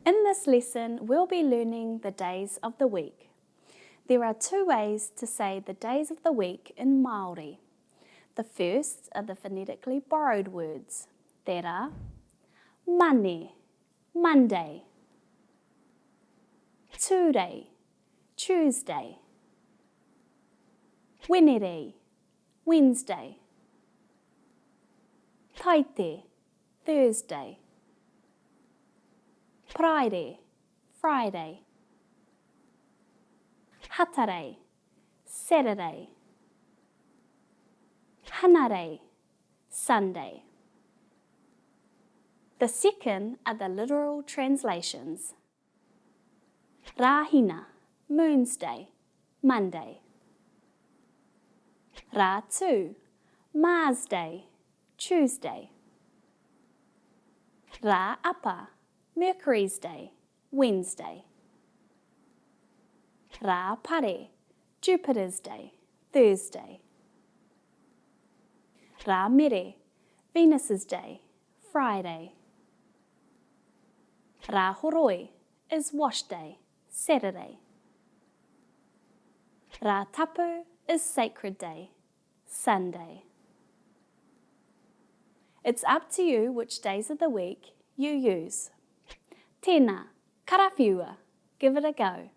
In this lesson, we'll be learning the days of the week. There are 2 ways to say the days of the week in Māori. The first are the phonetically borrowed words that are mane, Monday, Tuesday, Tuesday, Wenere, Wednesday, Taite, Thursday, Praere, Friday, Hatare, Saturday, Hanare, Sunday. The second are the literal translations. Rahina, Moon's Day, Monday. Ratu, Mars Day, Tuesday. Ra Apa, Mercury's Day, Wednesday. Ra Pare, Jupiter's Day, Thursday. Ra Mere, Venus's Day, Friday. Ra Horoi is Wash Day, Saturday. Ra Tapu is Sacred Day, Sunday. It's up to you which days of the week you use. Tēnā, karawhiua, give it a go.